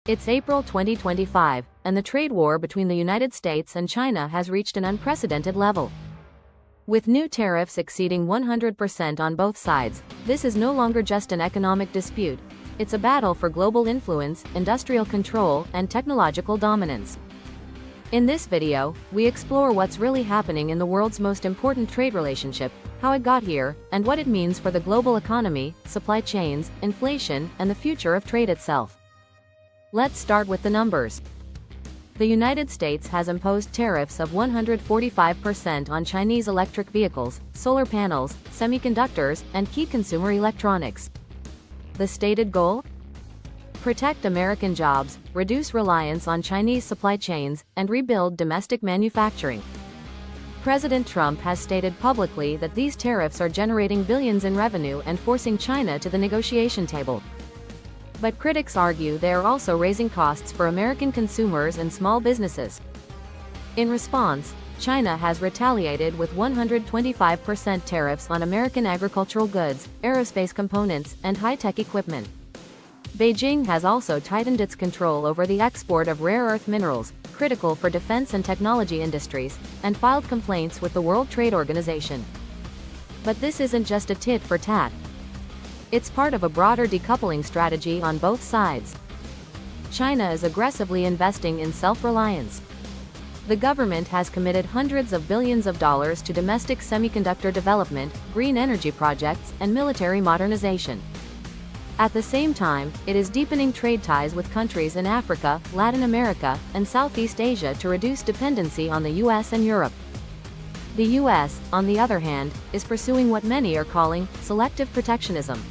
It's April 2025, and the trade war between the United States and China has reached an unprecedented level. With new tariffs exceeding 100% on both sides, this is no longer just an economic dispute. It's a battle for global influence, industrial control, and technological dominance. In this video, we explore what's really happening in the world's most important trade relationship, how it got here, and what it means for the global economy, supply chains, inflation, and the future of trade itself. Let's start with the numbers. The United States has imposed tariffs of 145% on Chinese electric vehicles, solar panels, semiconductors, and key consumer electronics. The stated goal? Protect American jobs, reduce reliance on Chinese supply chains, and rebuild domestic manufacturing. President Trump has stated publicly that these tariffs are generating billions in revenue and forcing China to the negotiation table. But critics argue they are also raising costs for American consumers and small businesses. In response, China has retaliated with 125% tariffs on American agricultural goods, aerospace components, and high-tech equipment. Beijing has also tightened its control over the export of rare earth minerals, critical for defense and technology industries, and filed complaints with the World Trade Organization. But this isn't just a tit for tat. It's part of a broader decoupling strategy on both sides. China is aggressively investing in self-reliance. The government has committed hundreds of billions of dollars to domestic semiconductor development, green energy projects, and military modernization. At the same time, it is deepening trade ties with countries in Africa, Latin America, and Southeast Asia to reduce dependency on the US and Europe. The US, on the other hand, is pursuing what many are calling selective protectionism.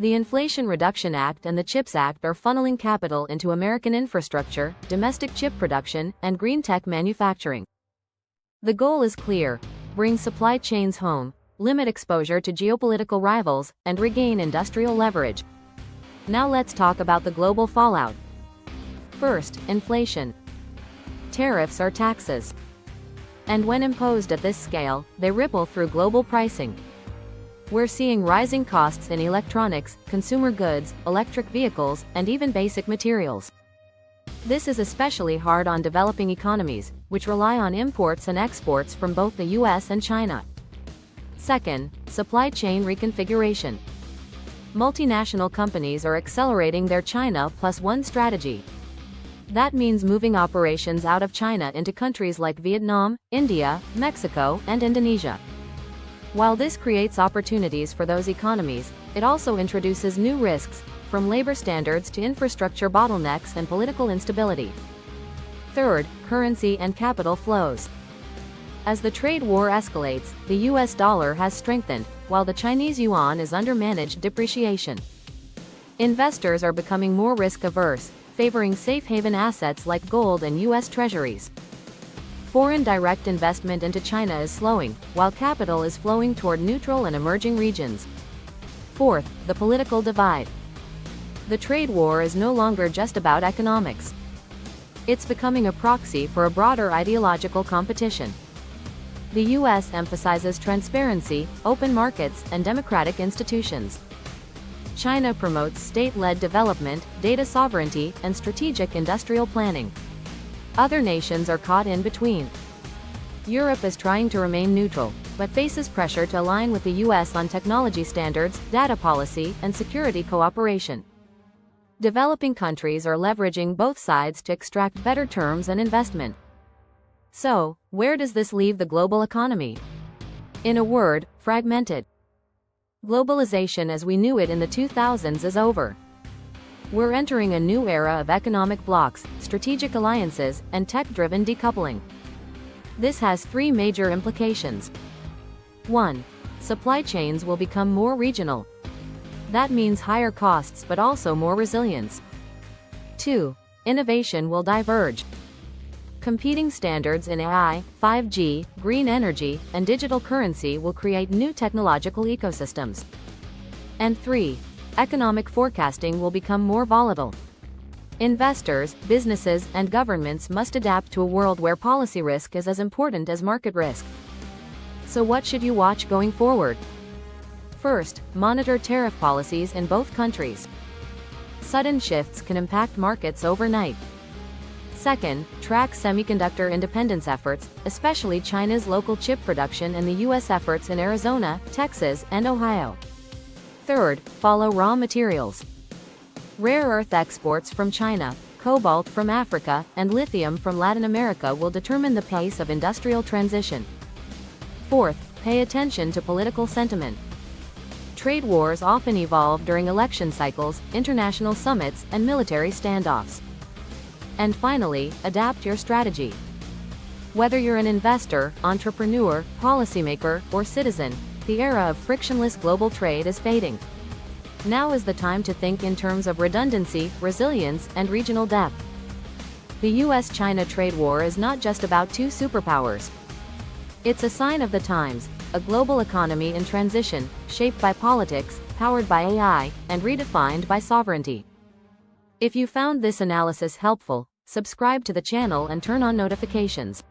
The Inflation Reduction Act and the CHIPS Act are funneling capital into American infrastructure, domestic chip production, and green tech manufacturing. The goal is clear: bring supply chains home, limit exposure to geopolitical rivals, and regain industrial leverage. Now let's talk about the global fallout. First, inflation. Tariffs are taxes. And when imposed at this scale, they ripple through global pricing. We're seeing rising costs in electronics, consumer goods, electric vehicles, and even basic materials. This is especially hard on developing economies, which rely on imports and exports from both the US and China. Second, supply chain reconfiguration. Multinational companies are accelerating their China Plus One strategy. That means moving operations out of China into countries like Vietnam, India, Mexico, and Indonesia. While this creates opportunities for those economies, it also introduces new risks, from labor standards to infrastructure bottlenecks and political instability. Third, currency and capital flows. As the trade war escalates, the US dollar has strengthened, while the Chinese yuan is under managed depreciation. Investors are becoming more risk-averse, favoring safe haven assets like gold and US treasuries. Foreign direct investment into China is slowing, while capital is flowing toward neutral and emerging regions. Fourth, the political divide. The trade war is no longer just about economics. It's becoming a proxy for a broader ideological competition. The US emphasizes transparency, open markets, and democratic institutions. China promotes state-led development, data sovereignty, and strategic industrial planning. Other nations are caught in between. Europe is trying to remain neutral, but faces pressure to align with the US on technology standards, data policy, and security cooperation. Developing countries are leveraging both sides to extract better terms and investment. So, where does this leave the global economy? In a word, fragmented. Globalization as we knew it in the 2000s is over. We're entering a new era of economic blocs, strategic alliances, and tech-driven decoupling. This has three major implications. 1. Supply chains will become more regional. That means higher costs but also more resilience. 2. Innovation will diverge. Competing standards in AI, 5G, green energy, and digital currency will create new technological ecosystems. And 3. Economic forecasting will become more volatile. Investors, businesses, and governments must adapt to a world where policy risk is as important as market risk. So what should you watch going forward? First, monitor tariff policies in both countries. Sudden shifts can impact markets overnight. Second, track semiconductor independence efforts, especially China's local chip production and the U.S. efforts in Arizona, Texas, and Ohio. Third, follow raw materials. Rare earth exports from China, cobalt from Africa, and lithium from Latin America will determine the pace of industrial transition. Fourth, pay attention to political sentiment. Trade wars often evolve during election cycles, international summits, and military standoffs. And finally, adapt your strategy. Whether you're an investor, entrepreneur, policymaker, or citizen, the era of frictionless global trade is fading. Now is the time to think in terms of redundancy, resilience, and regional depth. The US-China trade war is not just about two superpowers. It's a sign of the times, a global economy in transition, shaped by politics, powered by AI, and redefined by sovereignty. If you found this analysis helpful, subscribe to the channel and turn on notifications.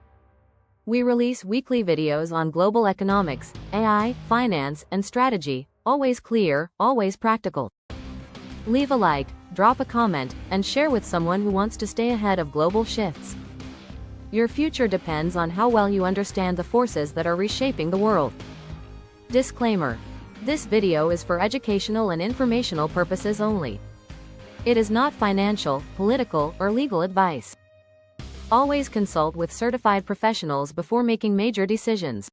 We release weekly videos on global economics, AI, finance, and strategy, always clear, always practical. Leave a like, drop a comment, and share with someone who wants to stay ahead of global shifts. Your future depends on how well you understand the forces that are reshaping the world. Disclaimer: this video is for educational and informational purposes only. It is not financial, political, or legal advice. Always consult with certified professionals before making major decisions.